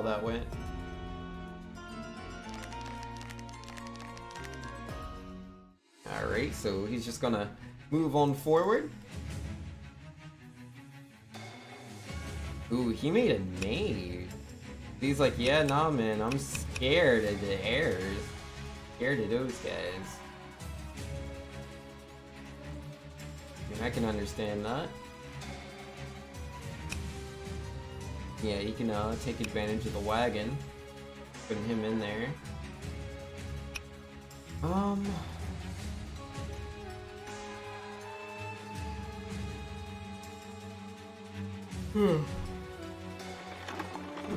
how that went. Alright, so he's just gonna move on forward. Ooh, he made a nade. He's like, yeah, nah, man, I'm scared of the airs. Scared of those guys. I mean, I can understand that. Yeah, you can take advantage of the wagon. Putting him in there. The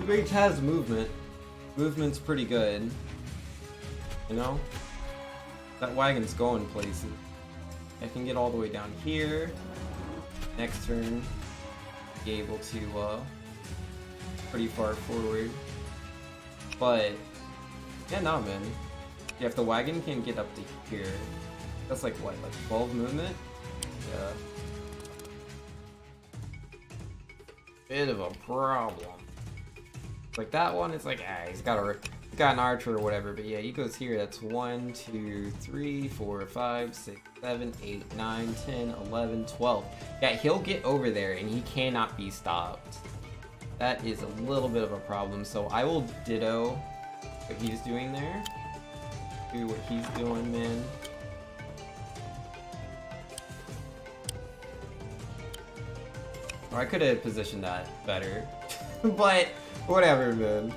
mage has movement. Movement's pretty good. You know? That wagon's going places. I can get all the way down here. Next turn, be able to, pretty far forward. But, yeah, no, man. Yeah, if the wagon can get up to here, that's like what, like 12 movement? Yeah. Bit of a problem. Like that one, it's like, he's got an archer or whatever, but yeah, he goes here. That's 1, 2, 3, 4, 5, 6, 7, 8, 9, 10, 11, 12. Yeah, he'll get over there and he cannot be stopped. That is a little bit of a problem, so I will ditto what he's doing there. Do what he's doing, man. Or I could have positioned that better. But whatever, man.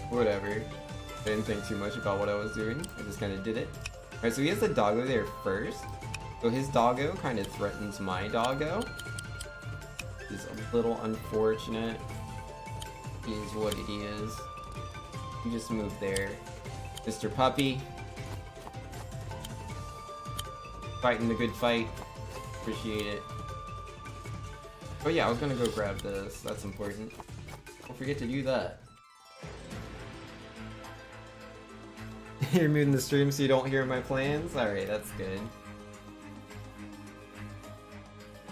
Whatever. I didn't think too much about what I was doing. I just kind of did it. Alright, so he has the doggo there first. So his doggo kind of threatens my doggo. Which is a little unfortunate. It is what it is. You just move there. Mr. Puppy. Fighting the good fight. Appreciate it. Oh yeah, I was gonna go grab this. That's important. Don't forget to do that. You're muting the stream so you don't hear my plans? Alright, that's good.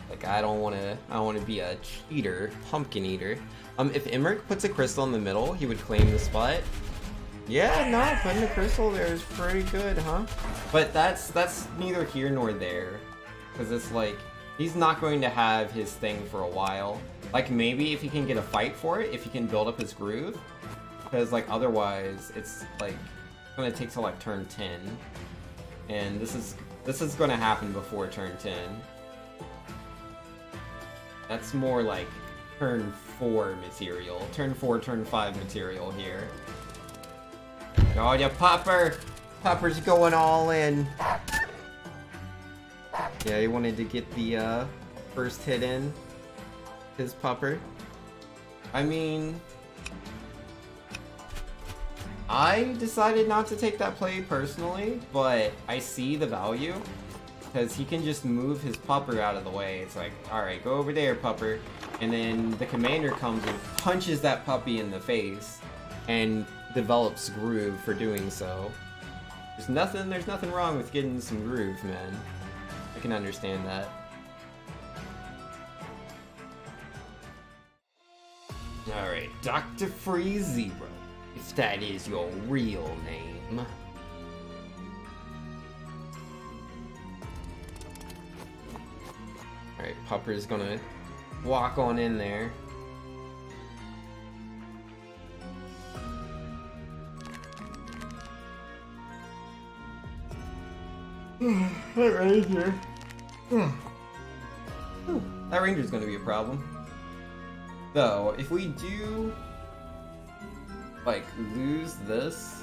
Like, I don't wanna be a cheater, pumpkin eater. If Imric puts a crystal in the middle, he would claim the spot. Yeah, no, putting a crystal there is pretty good, huh? But that's neither here nor there. Because it's like, he's not going to have his thing for a while. Like, maybe if he can get a fight for it, if he can build up his groove. Because, like, otherwise, it's, like, gonna take till, like, turn 10. And this is gonna happen before turn 10. That's more, like, turn 4 material. Turn 4, turn 5 material here. Oh, yeah, Popper's going all in. Yeah, he wanted to get the first hit in. His Popper. I mean, I decided not to take that play personally, but I see the value. Because he can just move his Pupper out of the way. It's like, alright, go over there, Pupper. And then the commander comes and punches that puppy in the face. And develops groove for doing so. There's nothing wrong with getting some groove, man. I can understand that. Alright, Dr. Free Zero, if that is your real name. Alright, Pupper's gonna walk on in there. That ranger. That ranger's gonna be a problem. Though, if we do, like, lose this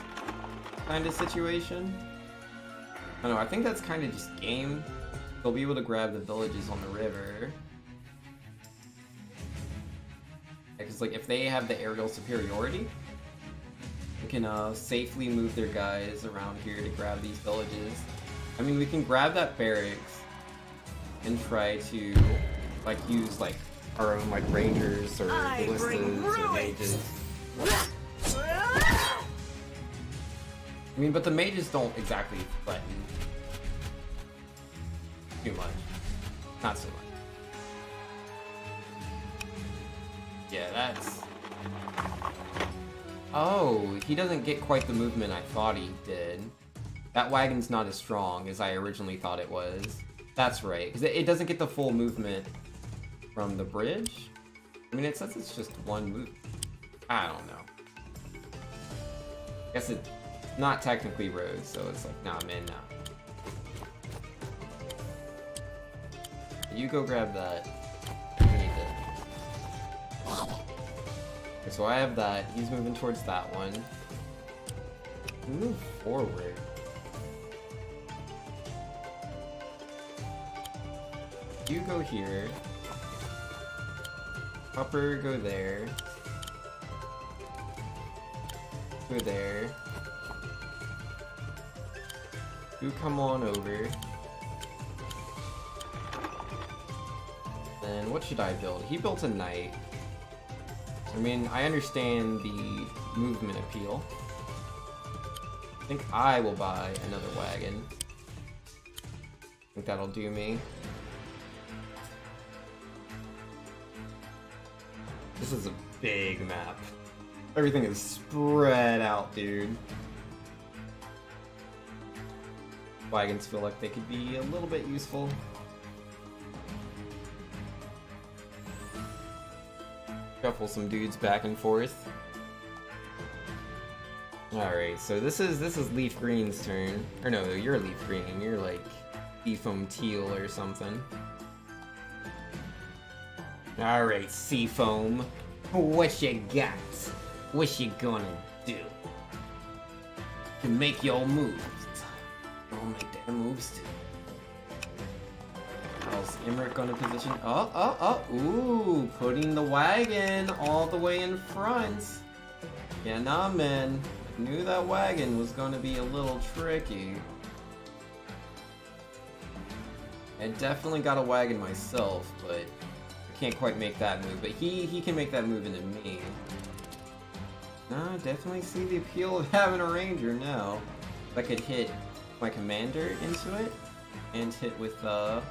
kind of situation, I don't know, I think that's kind of just game. They'll be able to grab the villages on the river. Because, like, if they have the aerial superiority, they can safely move their guys around here to grab these villages. I mean, we can grab that barracks and try to, like, use, like, our own, like, rangers or ballistas or mages. I mean, but the mages don't exactly threaten too much. Not so much. Yeah, Oh, he doesn't get quite the movement I thought he did. That wagon's not as strong as I originally thought it was. That's right, because it doesn't get the full movement from the bridge. I mean, it says it's just one move. I don't know. I guess it's not technically roads, so it's like, nah, man, nah. You go grab that. I need it. Okay, so I have that. He's moving towards that one. Move forward. You go here. Upper, go there. Go there. You come on over. Then what should I build? He built a knight. I mean, I understand the movement appeal. I think I will buy another wagon. I think that'll do me. This is a big map. Everything is spread out, dude. Wagons feel like they could be a little bit useful. Shuffle some dudes back and forth. Alright, so this is Leaf Green's turn. Or no, you're Leaf Green. You're like Seafoam Teal or something. Alright, Seafoam. What you got? What you gonna do? To make your moves. Don't make their moves too. How's Emmerich gonna position? Ooh, putting the wagon all the way in front. Yeah, nah, man. I knew that wagon was gonna be a little tricky. I definitely got a wagon myself, but I can't quite make that move. But he can make that move into me. No, I definitely see the appeal of having a ranger now. I could hit my commander into it and hit with the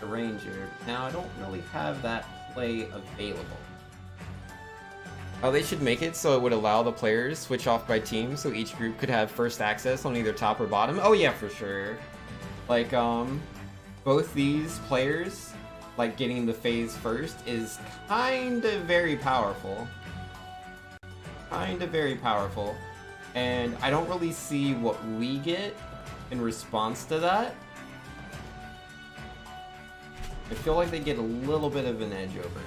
ranger. Now I don't really have that play available. Oh, they should make it so it would allow the players switch off by team, so each group could have first access on either top or bottom. Oh yeah, for sure. Like both these players, like getting the phase first is kind of very powerful. Very powerful, and I don't really see what we get in response to that. I feel like they get a little bit of an edge over,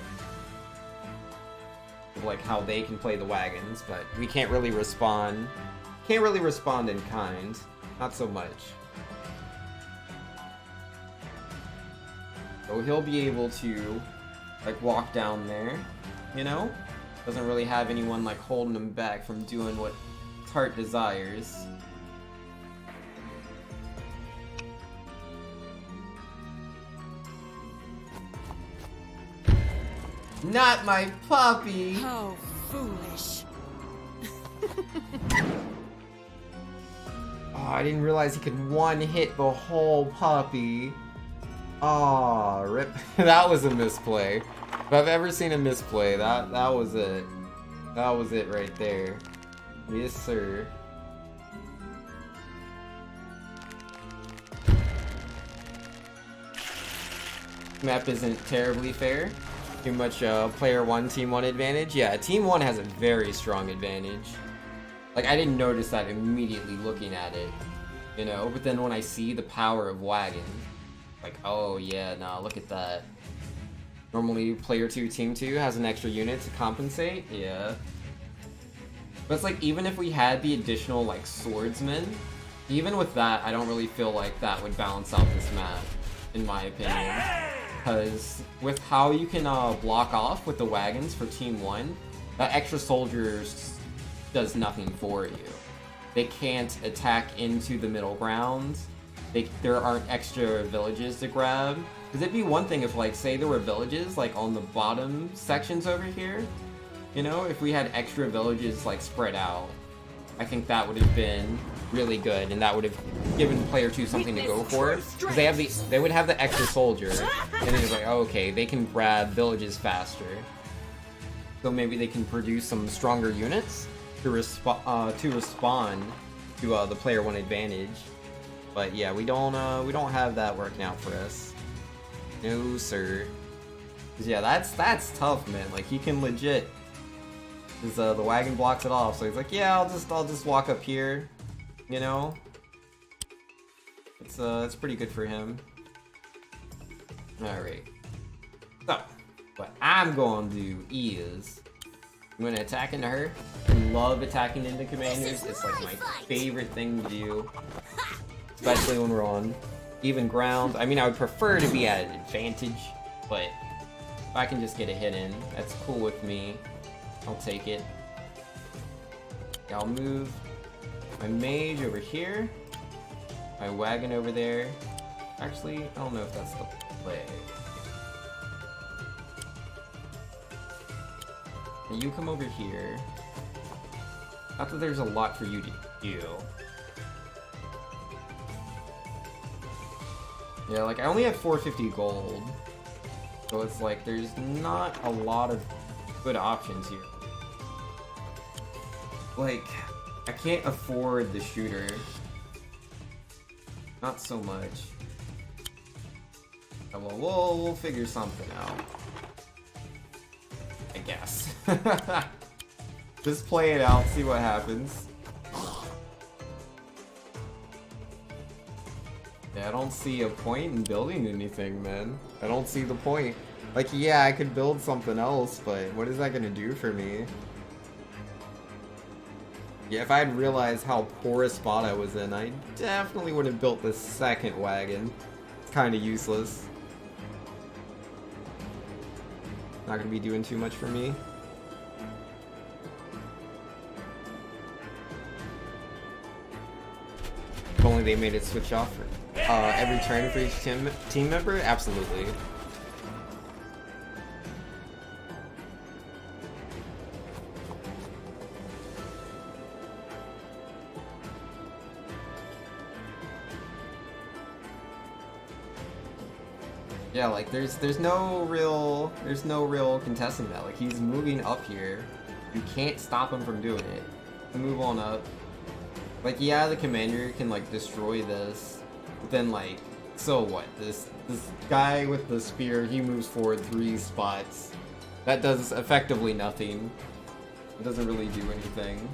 like how they can play the wagons, but we can't really respond. Can't really respond in kind, not so much. So he'll be able to like walk down there, you know? Doesn't really have anyone like holding him back from doing what his heart desires. Not my puppy! How foolish. Oh, I didn't realize he could one-hit the whole puppy. Aw, rip. That was a misplay. If I've ever seen a misplay, that was it. That was it right there. Yes, sir. Map isn't terribly fair. Too much player 1, team 1 advantage. Yeah, team 1 has a very strong advantage. Like, I didn't notice that immediately looking at it, you know? But then when I see the power of wagon, like, oh yeah, nah, look at that. Normally, player 2, team 2 has an extra unit to compensate, yeah. But it's like, even if we had the additional, like, swordsmen, even with that, I don't really feel like that would balance out this map, in my opinion. Because with how you can block off with the wagons for team 1, that extra soldiers does nothing for you. They can't attack into the middle ground. There aren't extra villages to grab. Because it'd be one thing if, like, say there were villages, like, on the bottom sections over here. You know, if we had extra villages, like, spread out. I think that would have been really good, and that would have given player 2 something to go for. Because they would have the extra soldier, and then it's like, oh, okay, they can grab villages faster. So maybe they can produce some stronger units to respond to the player one advantage. But yeah, we don't have that working out for us. No sir. 'Cause yeah, that's tough, man. Like he can legit. Cause the wagon blocks it off, so he's like, yeah, I'll just walk up here. You know. It's pretty good for him. All right. So what I'm going to do is I'm going to attack into her. I love attacking into commanders. It's like my favorite thing to do. Especially when we're on even ground. I mean, I would prefer to be at an advantage, but if I can just get a hit in, that's cool with me. I'll take it. I'll move my mage over here. My wagon over there. Actually, I don't know if that's the play. Now you come over here. Not that there's a lot for you to do. Yeah, like I only have 450 gold. So it's like there's not a lot of good options here. Like, I can't afford the shooter. Not so much. Well, we'll figure something out. I guess. Just play it out, see what happens. Yeah, I don't see a point in building anything, man. I don't see the point. Like, yeah, I could build something else, but what is that gonna do for me? Yeah, if I had realized how poor a spot I was in, I definitely would have built the second wagon. It's kind of useless. Not gonna be doing too much for me. If only they made it switch off every turn for each team member? Absolutely. Yeah, like there's no real contesting that. Like he's moving up here. You can't stop him from doing it. So move on up. Like yeah, the commander can like destroy this, but then like so what? This guy with the spear, he moves forward 3 spots. That does effectively nothing. It doesn't really do anything.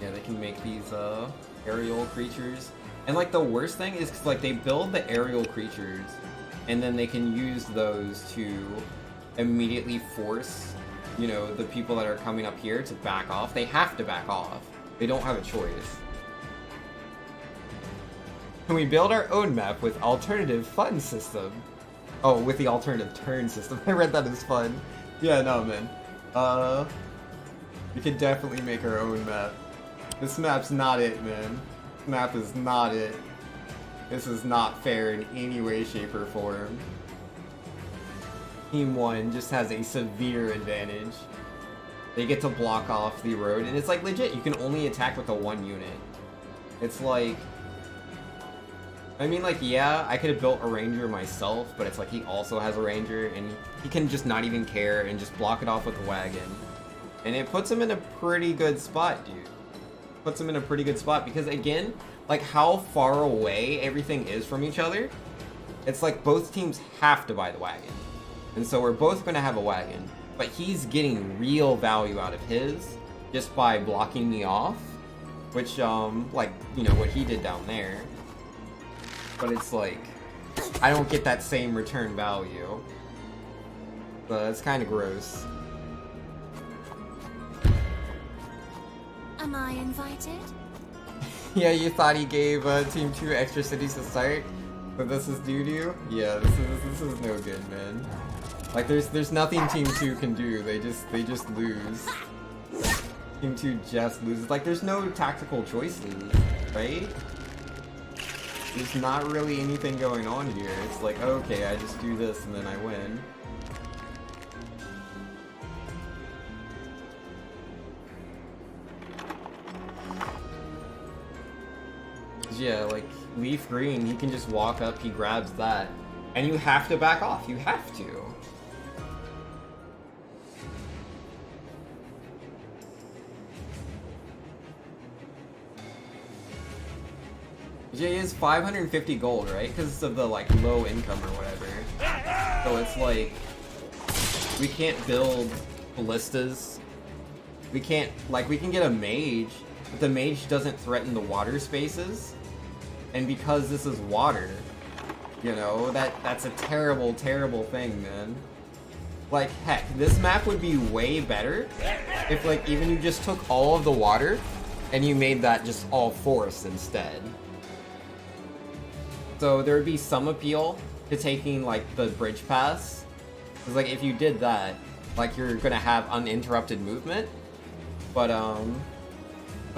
Yeah, they can make these aerial creatures. And like the worst thing is 'cause, like they build the aerial creatures and then they can use those to immediately force, you know, the people that are coming up here to back off. They have to back off. They don't have a choice. Can we build our own map with alternative fun system? Oh, with the alternative turn system. I read that as fun. Yeah, no, man. We could definitely make our own map. This map's not it, man. This map is not it. This is not fair in any way, shape, or form. Team 1 just has a severe advantage. They get to block off the road, and it's like legit, you can only attack with a 1 unit. It's like... I mean, like, yeah, I could have built a ranger myself, but it's like he also has a ranger, and he can just not even care and just block it off with a wagon. And it puts him in a pretty good spot, dude. Puts him in a pretty good spot, because again, like how far away everything is from each other, it's like both teams have to buy the wagon. And so we're both going to have a wagon, but he's getting real value out of his just by blocking me off, which, like, you know, what he did down there. But it's like, I don't get that same return value. So it's kind of gross. Am I invited? Yeah, you thought he gave Team 2 extra cities to start, but this is doo-doo? Yeah, this is no good, man. Like there's nothing Team 2 can do. They just lose. Team 2 just loses. Like there's no tactical choices, right? There's not really anything going on here. It's like, okay, I just do this and then I win. Yeah, like, Leaf Green, he can just walk up, he grabs that. And you have to back off. You have to. Jay is 550 gold, right? Because of the like low income or whatever. So it's like we can't build ballistas. We can't we can get a mage, but the mage doesn't threaten the water spaces. And because this is water, you know, that's a terrible, terrible thing, man. Like heck, this map would be way better if like even you just took all of the water and you made that just all forest instead. So there would be some appeal to taking like the bridge pass, because like if you did that, like you're gonna have uninterrupted movement, but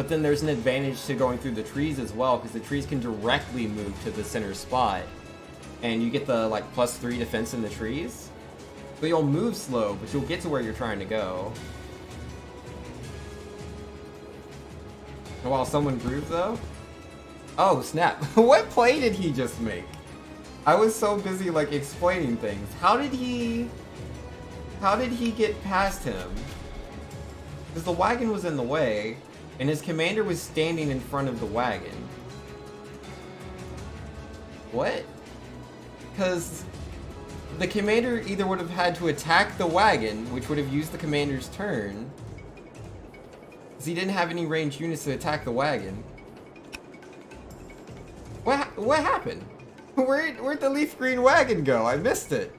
then there's an advantage to going through the trees as well, because the trees can directly move to the center spot, and you get the like +3 defense in the trees, so you'll move slow, but you'll get to where you're trying to go. While someone groove though. Oh snap, what play did he just make? I was so busy like explaining things. How did he get past him? Because the wagon was in the way, and his commander was standing in front of the wagon. What? Because the commander either would have had to attack the wagon, which would have used the commander's turn, because he didn't have any ranged units to attack the wagon. What happened? Where'd the leaf green wagon go? I missed it.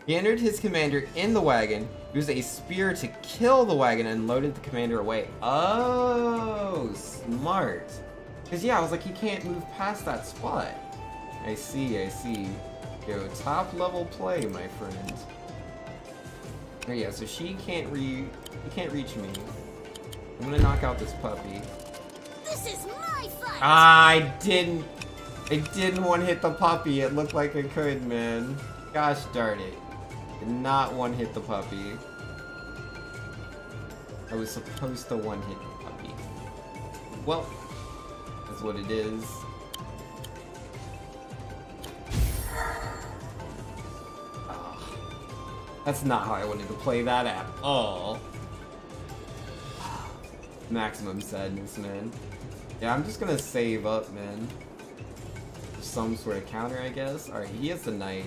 He entered his commander in the wagon, used a spear to kill the wagon, and loaded the commander away. Oh, smart. Because yeah, I was like, he can't move past that spot. I see, I see. Yo, top level play, my friend. Oh yeah, so he can't reach me. I'm gonna knock out this puppy. This is my fight. I didn't one hit the puppy. It looked like it could, man. Gosh darn it. Did not one hit the puppy. I was supposed to one hit the puppy. Well, that's what it is. That's not how I wanted to play that at all. Maximum sadness, man. Yeah, I'm just gonna save up, man. Some sort of counter, I guess. Alright, he has the knight.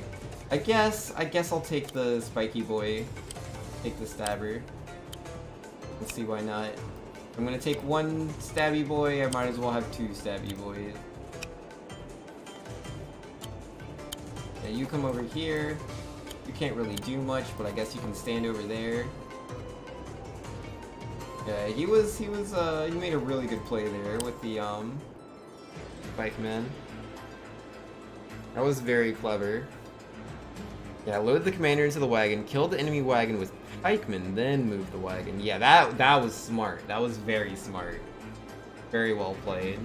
I guess I'll take the spiky boy. Take the stabber. Let's see, why not? I'm gonna take one stabby boy. I might as well have two stabby boys. Yeah, you come over here. You can't really do much, but I guess you can stand over there. Yeah, he made a really good play there with the pikeman. That was very clever. Yeah, load the commander into the wagon, kill the enemy wagon with pikemen, then move the wagon. Yeah, that was smart. That was very smart. Very well played.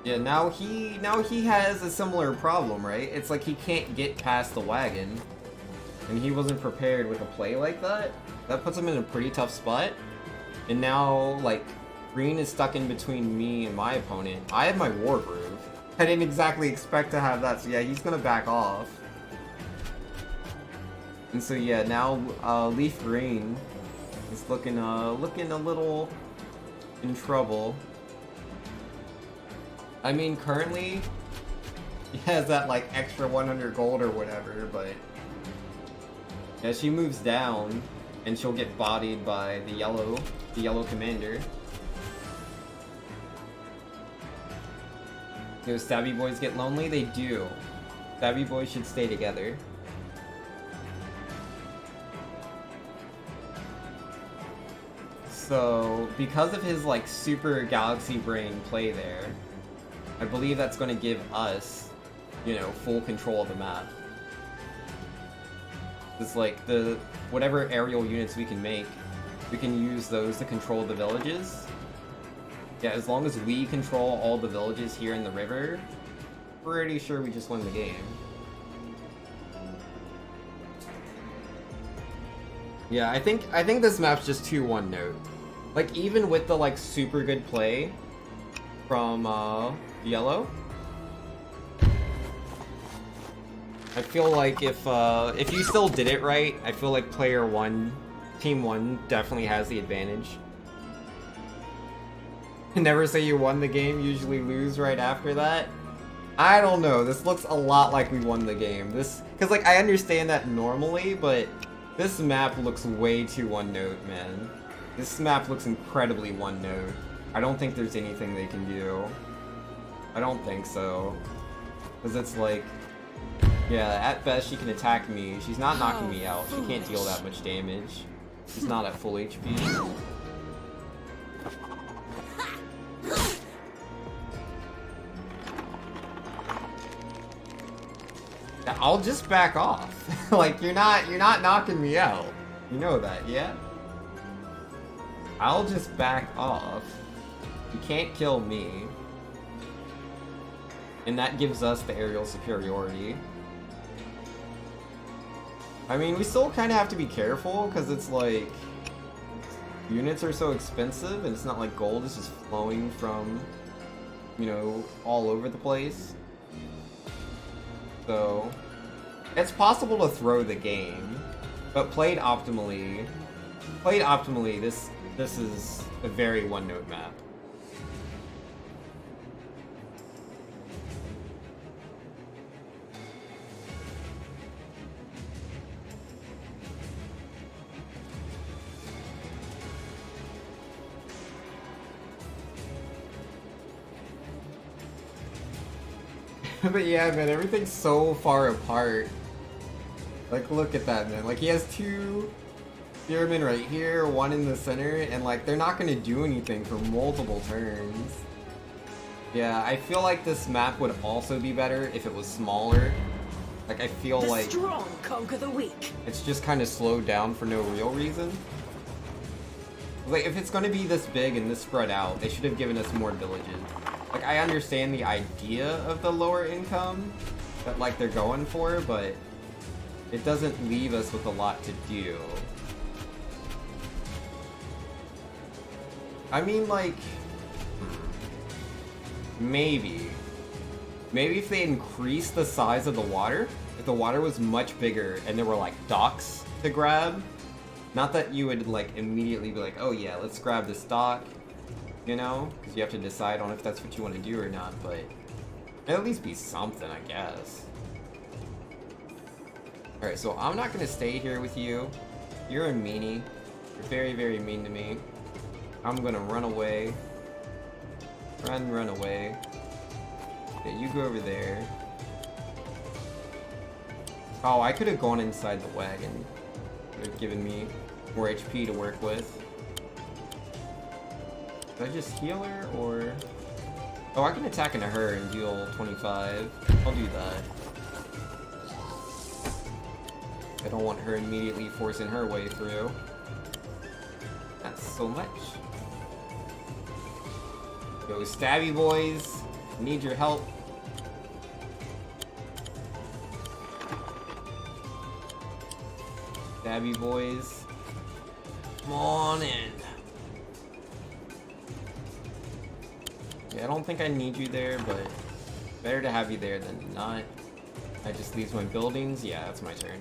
Yeah, now he has a similar problem, right? It's like he can't get past the wagon, and he wasn't prepared with a play like that. That puts him in a pretty tough spot. And now, like, green is stuck in between me and my opponent. I have my WarGroove. I didn't exactly expect to have that, so yeah, he's gonna back off. And so yeah, now Leaf Green is looking a little in trouble. I mean, currently, he has that, like, extra 100 gold or whatever, but... Yeah, she moves down, and she'll get bodied by the yellow commander. Do stabby boys get lonely? They do. Stabby boys should stay together. So, because of his, like, super galaxy brain play there, I believe that's going to give us, you know, full control of the map. It's like whatever aerial units we can make, we can use those to control the villages. Yeah, as long as we control all the villages here in the river, pretty sure we just won the game. Yeah, I think this map's just too one note. Like even with the like super good play from Yellow, I feel like if you still did it right, I feel like Team 1 definitely has the advantage. Never say you won the game, usually lose right after that. I don't know, this looks a lot like we won the game. Cause like I understand that normally, but this map looks way too one note, man. This map looks incredibly one note. I don't think there's anything they can do. I don't think so. Cause it's like, yeah, at best she can attack me. She's not knocking me out. She can't deal that much damage. She's not at full HP. I'll just back off. Like you're not knocking me out. You know that, yeah? I'll just back off. You can't kill me. And that gives us the aerial superiority. I mean, we still kind of have to be careful because it's like units are so expensive and it's not like gold is just flowing from, you know, all over the place. So it's possible to throw the game, but played optimally, this is a very one-note map. But yeah, man, everything's so far apart. Like, look at that, man. Like, he has two spearmen right here, one in the center, and like, they're not gonna do anything for multiple turns. Yeah, I feel like this map would also be better if it was smaller. Like, I feel The like strong conquer the weak. it's just kind of slowed down for no real reason. Like, if it's gonna be this big and this spread out, they should have given us more villages. Like, I understand the idea of the lower income that, like, they're going for, but it doesn't leave us with a lot to do. I mean, like, maybe if they increased the size of the water, if the water was much bigger and there were, like, docks to grab, not that you would, like, immediately be like, oh yeah, let's grab this dock, you know? Because you have to decide on if that's what you want to do or not, but it'd at least be something, I guess. Alright, so I'm not gonna stay here with you. You're a meanie. You're very, very mean to me. I'm gonna run away. Run away. Yeah, you go over there. Oh, I could have gone inside the wagon. Would have given me more HP to work with. Should I just heal her, or... Oh, I can attack into her and deal 25. I'll do that. I don't want her immediately forcing her way through. Not so much. Yo, stabby boys, need your help. Stabby boys, come on in. Yeah, I don't think I need you there, but better to have you there than not. I just leave my buildings. Yeah, that's my turn.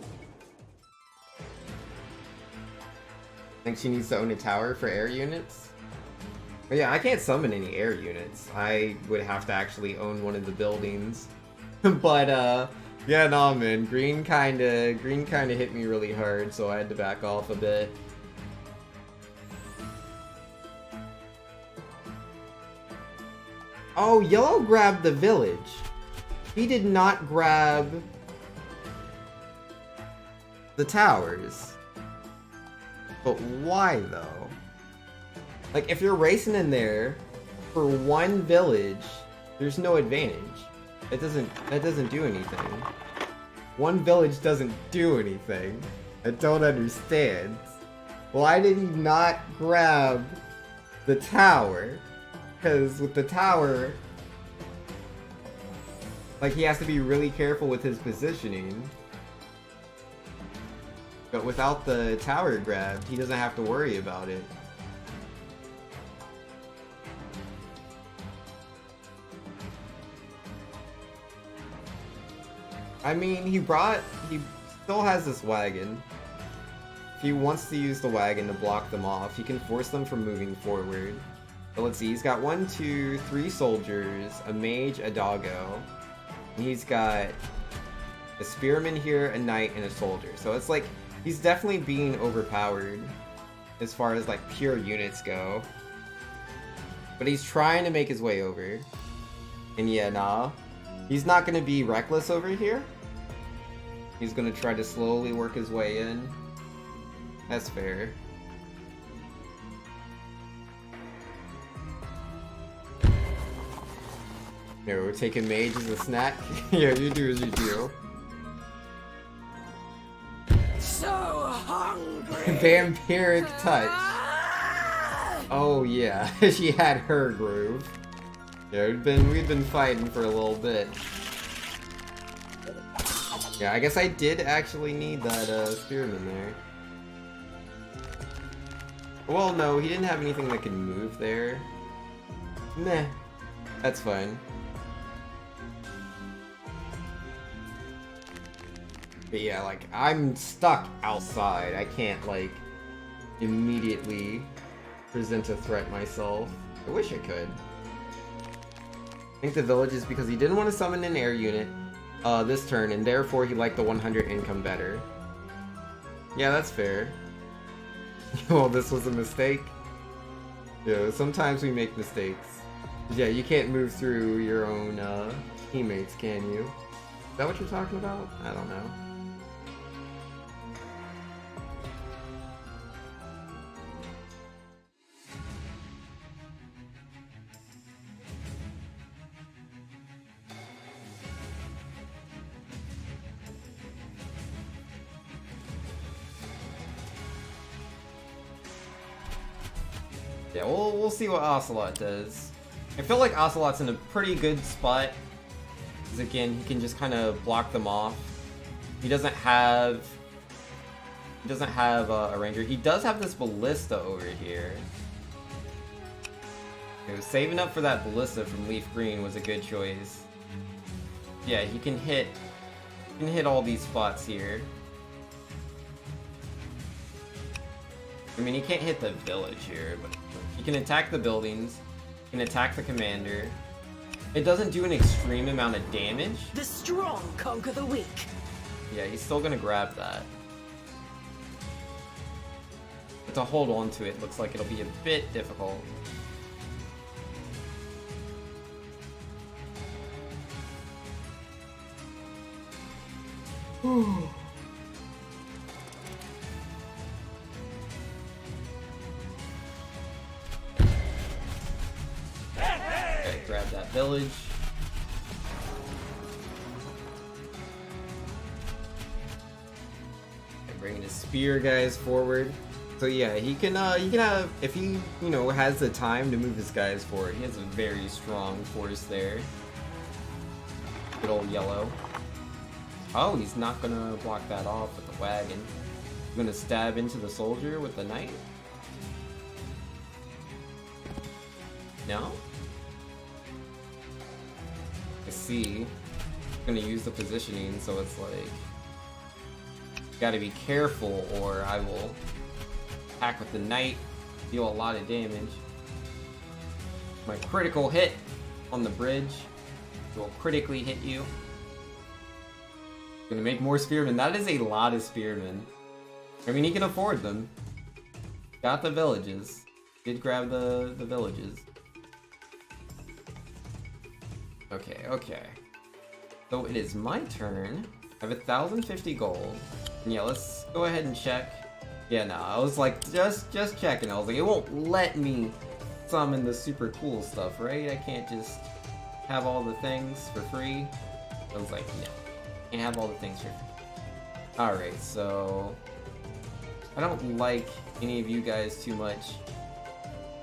Think she needs to own a tower for air units? But yeah, I can't summon any air units. I would have to actually own one of the buildings. But yeah, nah, man. Green kinda hit me really hard, so I had to back off a bit. Oh, yellow grabbed the village. He did not grab the towers. But why, though? Like, if you're racing in there for one village, there's no advantage. That doesn't do anything. One village doesn't do anything. I don't understand. Why did he not grab the tower? Because with the tower, like, he has to be really careful with his positioning. But without the tower grab, he doesn't have to worry about it. I mean, he still has this wagon. If he wants to use the wagon to block them off, he can force them from moving forward. But let's see, he's got 1, 2, 3 soldiers, a mage, a doggo. And he's got a spearman here, a knight, and a soldier. So it's like, he's definitely being overpowered as far as like pure units go. But he's trying to make his way over. And yeah, nah. He's not gonna be reckless over here. He's gonna try to slowly work his way in. That's fair. Yeah, we're taking mage as a snack. Yeah, you do as you do. So hungry. Vampiric touch. Oh yeah, she had her groove. Yeah, we've been fighting for a little bit. Yeah, I guess I did actually need that spearman there. Well, no, he didn't have anything that could move there. Meh, that's fine. But yeah, like, I'm stuck outside. I can't, like, immediately present a threat myself. I wish I could. I think the village is because he didn't want to summon an air unit this turn, and therefore he liked the 100 income better. Yeah, that's fair. Well, this was a mistake. Yeah, sometimes we make mistakes. Yeah, you can't move through your own teammates, can you? Is that what you're talking about? I don't know. Yeah, we'll see what Ocelot does. I feel like Ocelot's in a pretty good spot. Because again, he can just kind of block them off. He doesn't have a ranger. He does have this ballista over here. Okay, saving up for that ballista from Leaf Green was a good choice. Yeah, he can hit all these spots here. I mean, he can't hit the village here, but he can attack the buildings, he can attack the commander. It doesn't do an extreme amount of damage. The strong conquer the weak. Yeah, he's still gonna grab that. But to hold on to it looks like it'll be a bit difficult. Okay, grab that village. Okay, bringing his spear guys forward. So yeah, he can have, if he, you know, has the time to move his guys forward, he has a very strong force there. Good old yellow. Oh, he's not gonna block that off with the wagon. He's gonna stab into the soldier with the knight. No? I see. I'm gonna use the positioning, so it's like, gotta be careful or I will attack with the knight, deal a lot of damage. My critical hit on the bridge will critically hit you. Gonna make more spearmen. That is a lot of spearmen. I mean, he can afford them. Got the villages. Did grab the villages. Okay, okay. So it is my turn. I have 1,050 gold. And yeah, let's go ahead and check. Yeah, no, I was like, just checking. I was like, it won't let me summon the super cool stuff, right? I can't just have all the things for free. I was like, no. Can't have all the things for free. Alright, so I don't like any of you guys too much.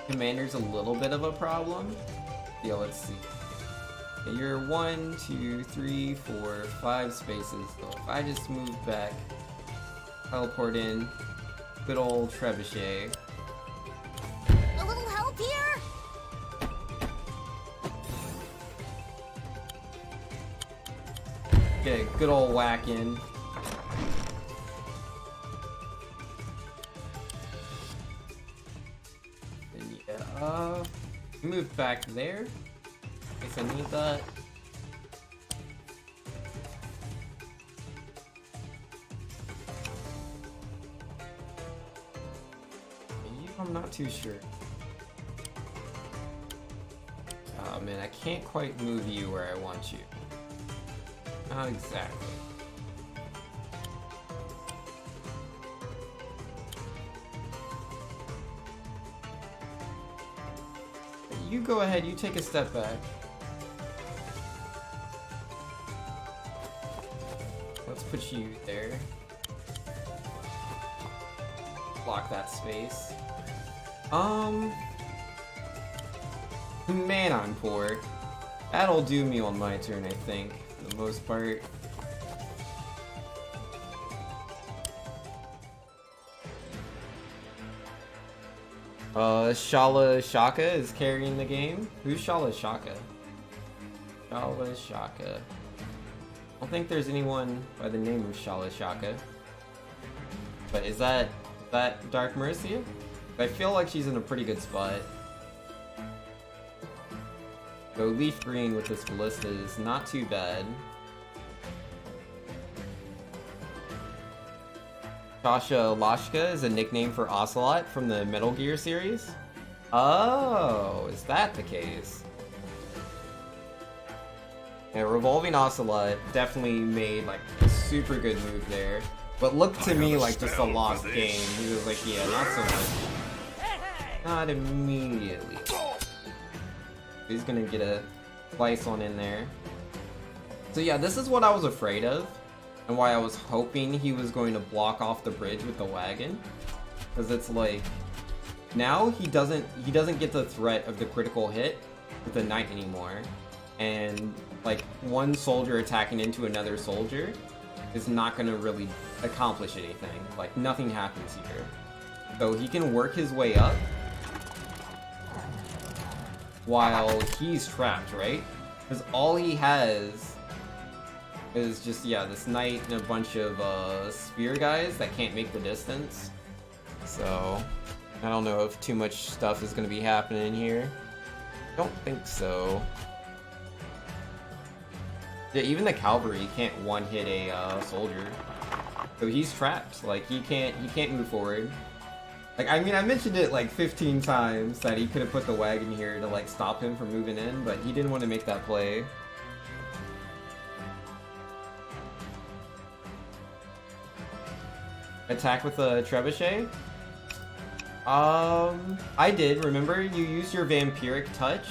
Commander's a little bit of a problem. Yeah, let's see. You're 1, 2, 3, 4, 5 spaces. So if I just move back teleport in. Good old Trebuchet. A little help here? Get a good old whack in. And yeah, move back there. In case I need that. I'm not too sure. Oh man, I can't quite move you where I want you. Not exactly. You go ahead, you take a step back. Let's put you there. Block that space. Man, I'm poor. That'll do me on my turn, I think, for the most part. Shala Shaka is carrying the game. Who's Shala Shaka? Shala Shaka. I don't think there's anyone by the name of Shala Shaka. But is that Dark Mercia? I feel like she's in a pretty good spot. So Leaf Green with this ballista is not too bad. Tasha Lashka is a nickname for Ocelot from the Metal Gear series. Oh, is that the case? Yeah, Revolving Ocelot definitely made like a super good move there. But looked to me like just a lost game. He was like, yeah, not so much. Not immediately. He's gonna get a slice on in there. So yeah, this is what I was afraid of. And why I was hoping he was going to block off the bridge with the wagon. Because it's like, now he doesn't get the threat of the critical hit with the knight anymore. And like, one soldier attacking into another soldier is not going to really accomplish anything. Like, nothing happens here. So he can work his way up while he's trapped, right? Because all he has is just, yeah, this knight and a bunch of spear guys that can't make the distance. So, I don't know if too much stuff is going to be happening here. Don't think so. Yeah, even the cavalry can't one-hit a soldier. So he's trapped. Like, he can't move forward. Like, I mean, I mentioned it like 15 times that he could have put the wagon here to like stop him from moving in, but he didn't want to make that play. Attack with a trebuchet? I did. Remember, you used your vampiric touch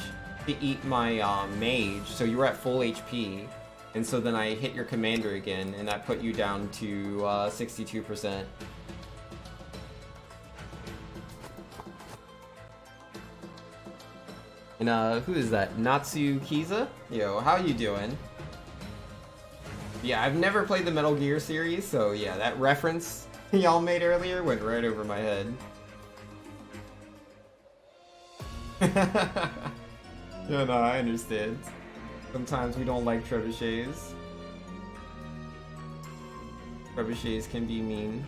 to eat my mage, so you were at full HP. And so then I hit your commander again, and that put you down to 62%. And who is that? Natsu Kiza? Yo, how you doing? Yeah, I've never played the Metal Gear series, so yeah, that reference y'all made earlier went right over my head. Yeah, no, I understand. Sometimes we don't like trebuchets. Trebuchets can be mean.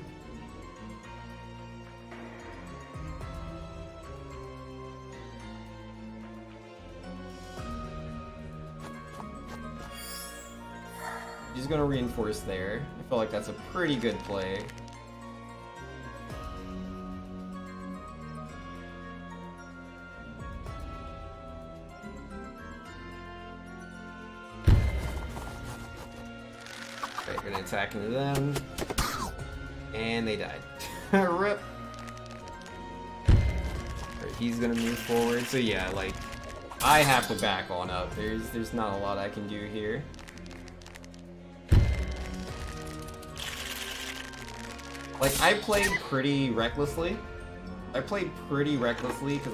Just gonna reinforce there. I feel like that's a pretty good play. Okay, gonna attack into them. And they died. Rip. Alright, he's gonna move forward. So yeah, like, I have to back on up. There's not a lot I can do here. Like, I played pretty recklessly. Because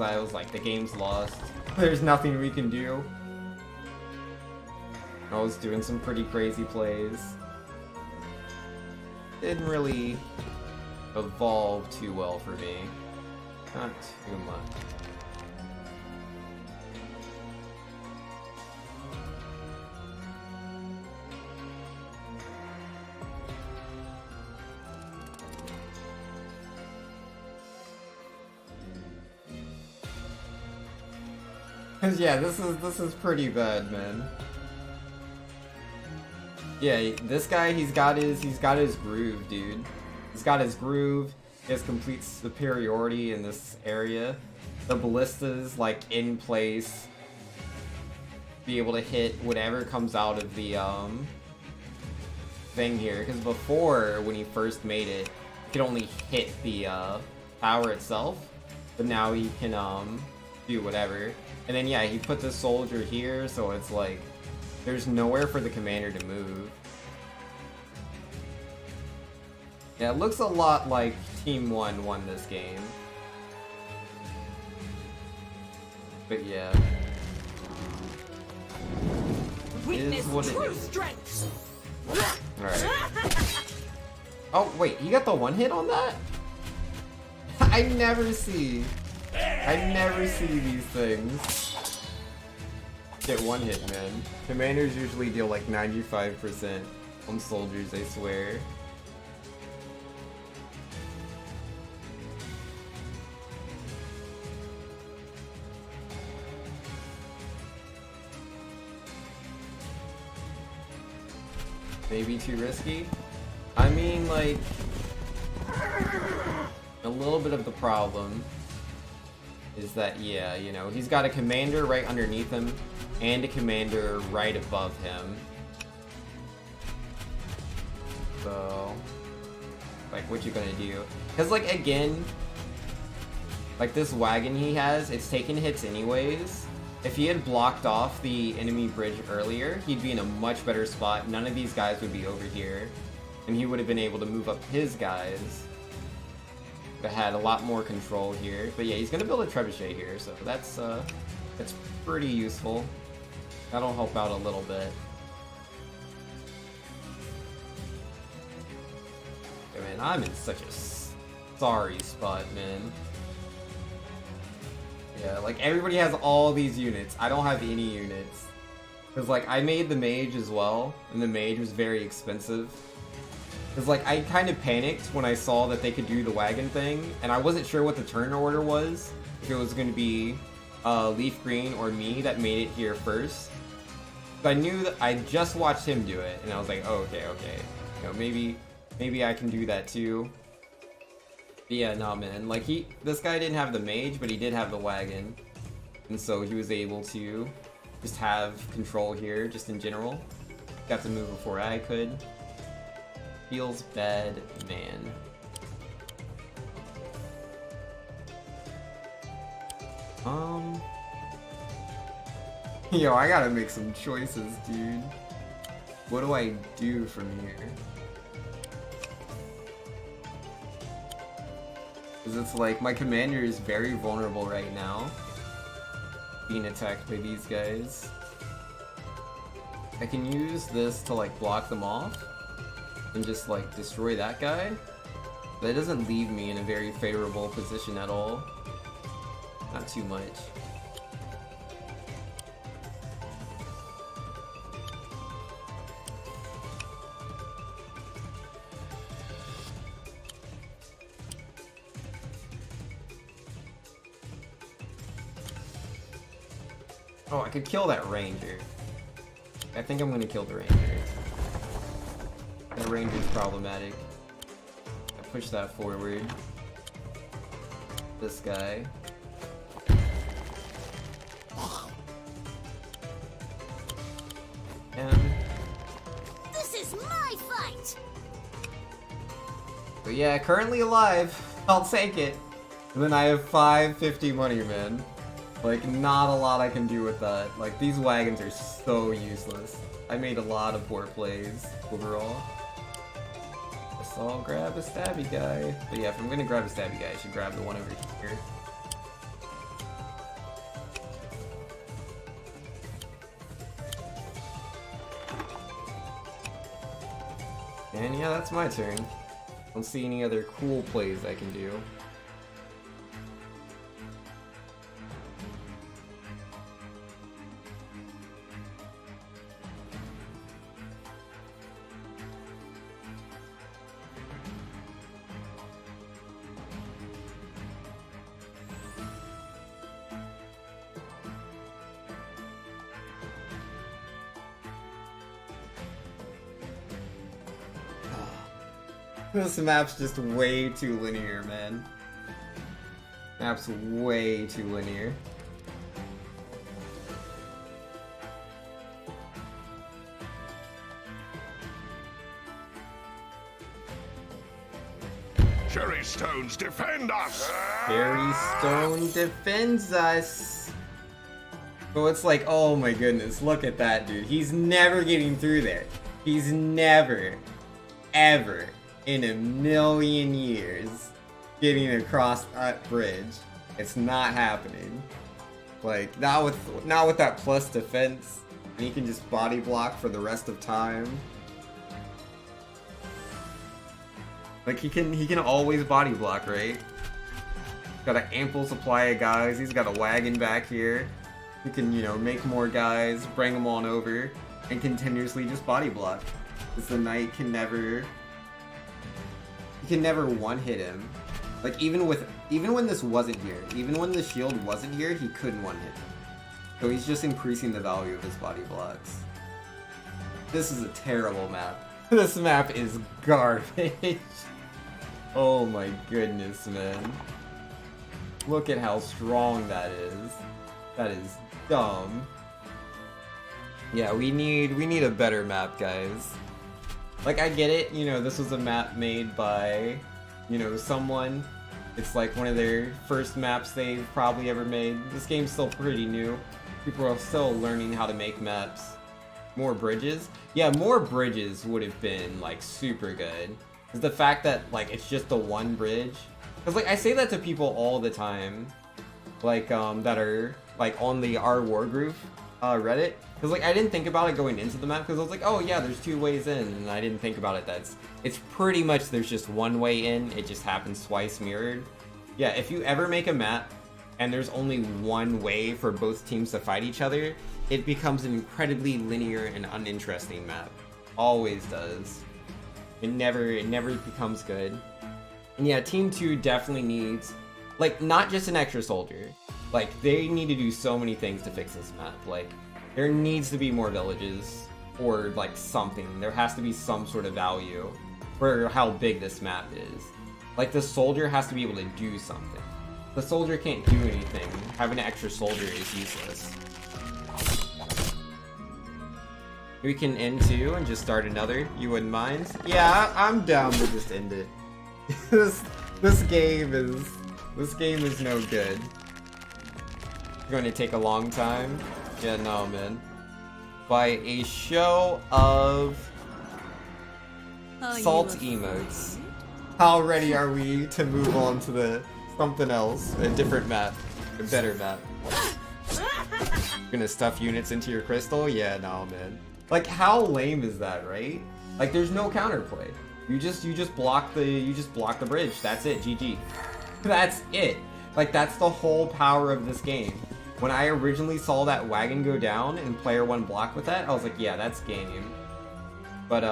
I was like, the game's lost. There's nothing we can do. I was doing some pretty crazy plays. Didn't really evolve too well for me. Not too much. Cause yeah, this is pretty bad, man. Yeah, this guy, he's got his groove, dude. He's got his groove. He has complete superiority in this area. The ballista's like in place. Be able to hit whatever comes out of the thing here. Because before, when he first made it, he could only hit the tower itself. But now he can do whatever. And then yeah, he put the soldier here, so it's like there's nowhere for the commander to move. Yeah, it looks a lot like Team 1 won this game. But yeah. Witness What it true is. strength. Alright. Oh, wait, he got the one hit on that? I never see these things. Get one hit, man. Commanders usually deal like 95% on soldiers, I swear. Maybe too risky? I mean, like, a little bit of the problem is that, yeah, you know, he's got a commander right underneath him and a commander right above him. So, like, what you gonna do? Because, like, again, like this wagon he has, it's taking hits anyways. If he had blocked off the enemy bridge earlier, he'd be in a much better spot. None of these guys would be over here. And he would have been able to move up his guys. But had a lot more control here. But yeah, he's gonna build a trebuchet here, so that's pretty useful. That'll help out a little bit. Okay, man, I'm in such a sorry spot, man. Yeah, like everybody has all these units. I don't have any units. Cause like I made the mage as well, and the mage was very expensive. Cause like I kind of panicked when I saw that they could do the wagon thing, and I wasn't sure what the turn order was. If it was going to be Leaf Green or me that made it here first. But I knew that I just watched him do it, and I was like, oh, okay. You know, maybe I can do that too. But yeah, nah, man. Like this guy didn't have the mage, but he did have the wagon, and so he was able to just have control here, just in general. Got to move before I could. Feels bad, man. Yo, I gotta make some choices, dude. What do I do from here? Because it's like, my commander is very vulnerable right now. Being attacked by these guys. I can use this to like block them off. And just like destroy that guy. That doesn't leave me in a very favorable position at all. Not too much. Oh, I could kill that ranger. I think I'm gonna kill the ranger. The ranger's problematic. I push that forward. This guy. And This is my fight! but yeah, currently alive. I'll take it. And then I have 550 money, man. Like, not a lot I can do with that. Like, these wagons are so useless. I made a lot of poor plays overall. Guess I'll grab a stabby guy. But yeah, if I'm gonna grab a stabby guy, I should grab the one over here. And yeah, that's my turn. I don't see any other cool plays I can do. This map's just way too linear, man. Map's way too linear. Cherry stones defend us! Cherry stone defends us. So it's like, oh my goodness, look at that dude. He's never getting through there. He's never, ever in a million years getting across that bridge. It's not happening. Like, not with that plus defense. And he can just body block for the rest of time. Like, he can always body block, right? Got an ample supply of guys. He's got a wagon back here. He can, you know, make more guys, bring them on over, and continuously just body block. Because the knight can never... He can never one-hit him. Like, even when this wasn't here, even when the shield wasn't here, he couldn't one-hit him. So he's just increasing the value of his body blocks. This is a terrible map. This map is garbage. Oh my goodness, man. Look at how strong that is. That is dumb. Yeah, we need a better map, guys. Like, I get it, you know, this was a map made by, you know, someone. It's like one of their first maps they've probably ever made. This game's still pretty new. People are still learning how to make maps. More bridges? Yeah, more bridges would have been, like, super good. Because the fact that, like, it's just the one bridge. Because, like, I say that to people all the time. Like, that are, like, on the WarGroove Reddit. Because, like, I didn't think about it going into the map, because I was like, oh yeah, there's 2 ways in, and I didn't think about it. It's pretty much there's just one way in, it just happens twice mirrored. Yeah, if you ever make a map, and there's only one way for both teams to fight each other, it becomes an incredibly linear and uninteresting map. Always does. It never becomes good. And yeah, Team 2 definitely needs, like, not just an extra soldier. Like, they need to do so many things to fix this map. Like, there needs to be more villages, or, like, something. There has to be some sort of value for how big this map is. Like, the soldier has to be able to do something. The soldier can't do anything. Having an extra soldier is useless. We can end 2 and just start another. You wouldn't mind? Yeah, I'm down to just end it. This game is no good. It's going to take a long time. Yeah, no, man. By a show of salt emotes. How ready are we to move on to the something else, a different map, a better map? Gonna stuff units into your crystal? Yeah, no, man. Like, how lame is that, right? Like, there's no counterplay. You just block the bridge. That's it. GG. That's it. Like, that's the whole power of this game. When I originally saw that wagon go down and player 1 block with that, I was like, yeah, that's game. But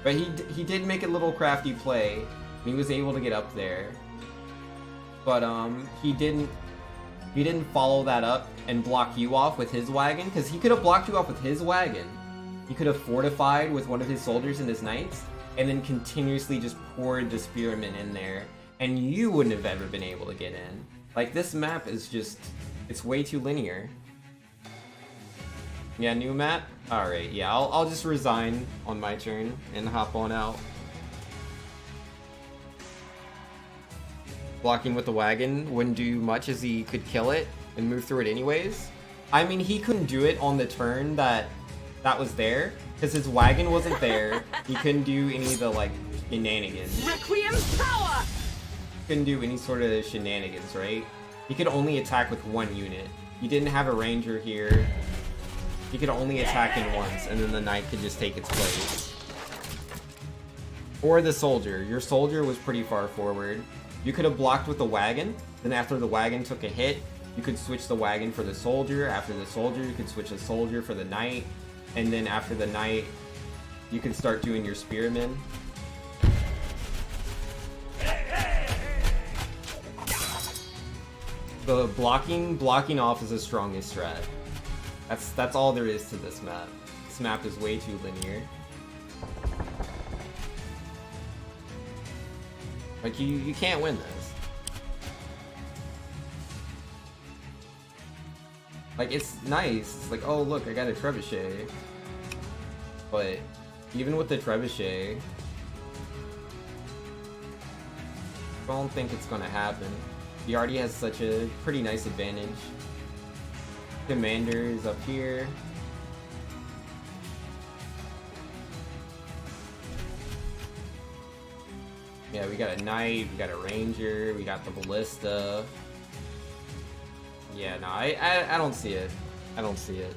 he did make a little crafty play. He was able to get up there. But he didn't follow that up and block you off with his wagon, because he could have blocked you off with his wagon. He could have fortified with one of his soldiers and his knights, and then continuously just poured the spearmen in there, and you wouldn't have ever been able to get in. Like, this map is just, it's way too linear. Yeah, new map? Alright, yeah, I'll just resign on my turn and hop on out. Blocking with the wagon wouldn't do much, as he could kill it and move through it anyways. I mean, he couldn't do it on the turn that was there, because his wagon wasn't there. He couldn't do any of the, like, shenanigans. Requiem power! Couldn't do any sort of shenanigans, right? He could only attack with 1 unit. He didn't have a ranger here. He could only attack in once, and then the knight could just take its place. Or the soldier. Your soldier was pretty far forward. You could have blocked with the wagon, then after the wagon took a hit, you could switch the wagon for the soldier. After the soldier, you could switch the soldier for the knight. And then after the knight, you could start doing your spearmen. The blocking off is the strongest strat. That's all there is to this map. This map is way too linear. Like, you can't win this. Like, it's nice. It's like, oh look, I got a trebuchet. But even with the trebuchet, I don't think it's gonna happen. He already has such a pretty nice advantage. Commander is up here. Yeah, we got a knight, we got a ranger, we got the ballista. Yeah, no, I don't see it. I don't see it.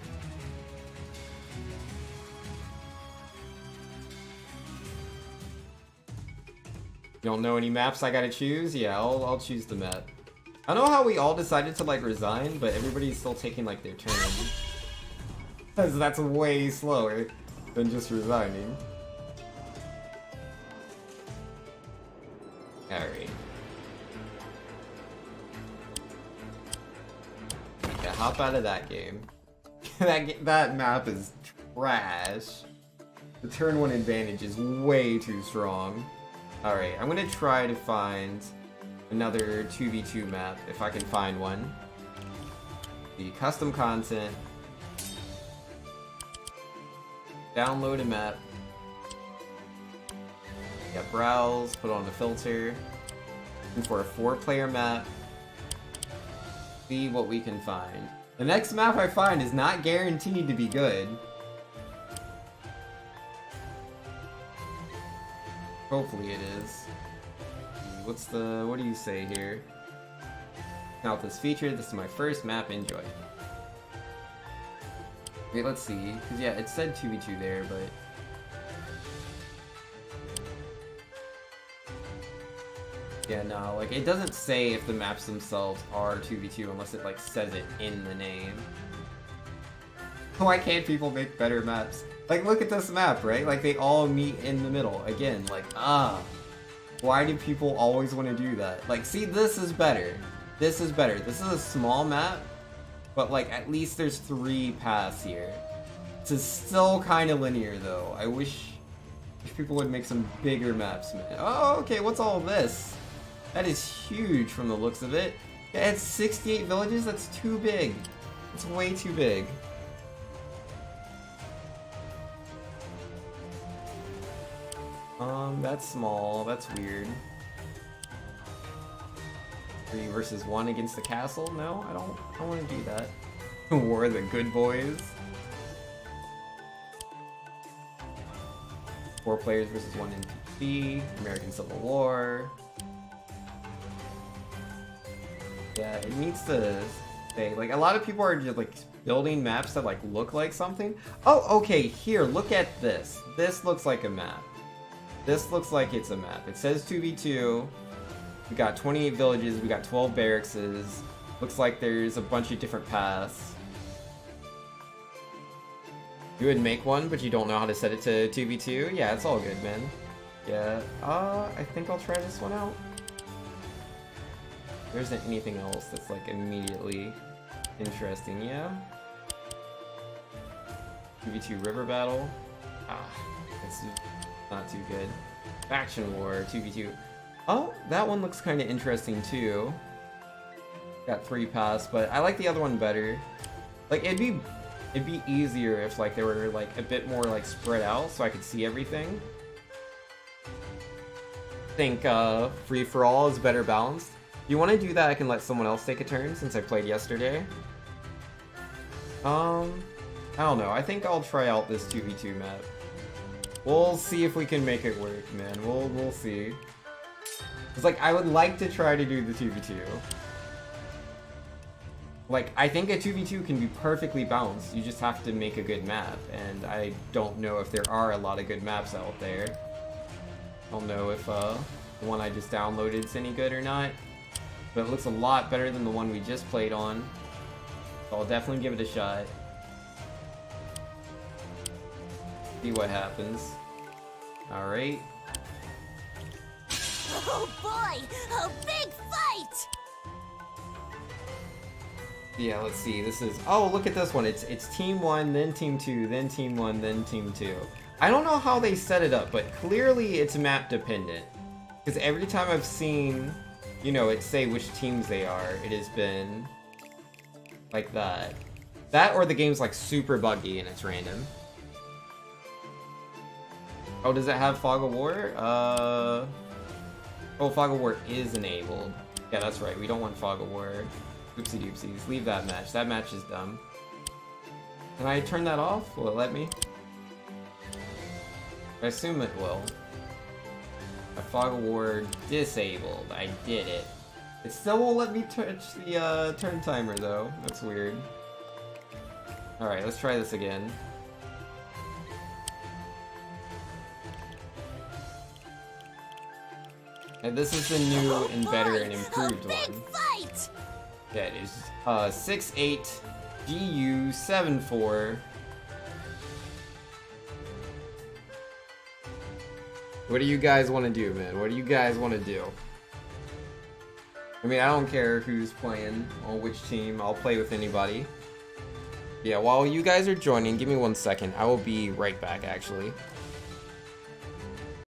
You don't know any maps I gotta choose? Yeah, I'll choose the map. I don't know how we all decided to like resign, but everybody's still taking like their turn. Because that's way slower than just resigning. Alright. Yeah, hop out of that game. that map is trash. The turn 1 advantage is way too strong. Alright, I'm gonna try to find another 2v2 map, if I can find one. The custom content. Download a map. Yeah, browse, put on a filter. Looking for a 4-player map. See what we can find. The next map I find is not guaranteed to be good. Hopefully it is. What do you say here? Now with this feature, this is my first map, enjoy. Wait, let's see. Cause yeah, it said 2v2 there, but... Yeah, no, like, it doesn't say if the maps themselves are 2v2 unless it, like, says it in the name. Why can't people make better maps? Like, look at this map, right? Like, they all meet in the middle. Again, like, why do people always want to do that? Like, see, this is better. This is better. This is a small map, but, like, at least there's 3 paths here. This is still kind of linear, though. I wish people would make some bigger maps, man. Oh, okay, what's all this? That is huge from the looks of it. Yeah, it's 68 villages? That's too big. It's way too big. That's small. That's weird. 3 versus 1 against the castle? No, I don't want to do that. War of the good boys. 4 players versus 1 in PvP. American Civil War. Yeah, it needs to say, like, a lot of people are just, like, building maps that, like, look like something. Oh, okay, here, look at this. This looks like a map. This looks like it's a map. It says 2v2. We got 28 villages, we got 12 barracks. Looks like there's a bunch of different paths. You would make one, but you don't know how to set it to 2v2? Yeah, it's all good, man. Yeah, I think I'll try this one out. There isn't anything else that's, like, immediately interesting, yeah? 2v2 river battle. It's not too good. Faction war, 2v2. Oh, that one looks kind of interesting, too. Got 3 paths, but I like the other one better. Like, it'd be easier if, like, they were, like, a bit more, like, spread out so I could see everything. I think, free-for-all is better balanced. If you want to do that, I can let someone else take a turn since I played yesterday. I don't know. I think I'll try out this 2v2 map. We'll see if we can make it work, man. We'll see. It's like, I would like to try to do the 2v2. Like, I think a 2v2 can be perfectly balanced. You just have to make a good map, and I don't know if there are a lot of good maps out there. don't know if the one I just downloaded is any good or not, but it looks a lot better than the one we just played on. So I'll definitely give it a shot. See what happens. Alright. Oh boy, a big fight! Yeah, let's see. This is... Oh, look at this one. It's Team 1, then Team 2, then Team 1, then Team 2. I don't know how they set it up, but clearly it's map dependent. Because every time I've seen, you know, it say which teams they are, it has been like that. That or the game's like super buggy and it's random. Oh, does it have Fog of War? Oh, Fog of War is enabled. Yeah, that's right. We don't want Fog of War. Oopsie doopsies. Leave that match. That match is dumb. Can I turn that off? Will it let me? I assume it will. My Fog of War disabled. I did it. It still won't let me touch the turn timer though. That's weird. Alright, let's try this again. And this is the new and better and improved one. Fight! Yeah, it is 68 GU74. What do you guys want to do, man? What do you guys want to do? I mean, I don't care who's playing on which team. I'll play with anybody. Yeah, while you guys are joining, give me 1 second. I will be right back, actually.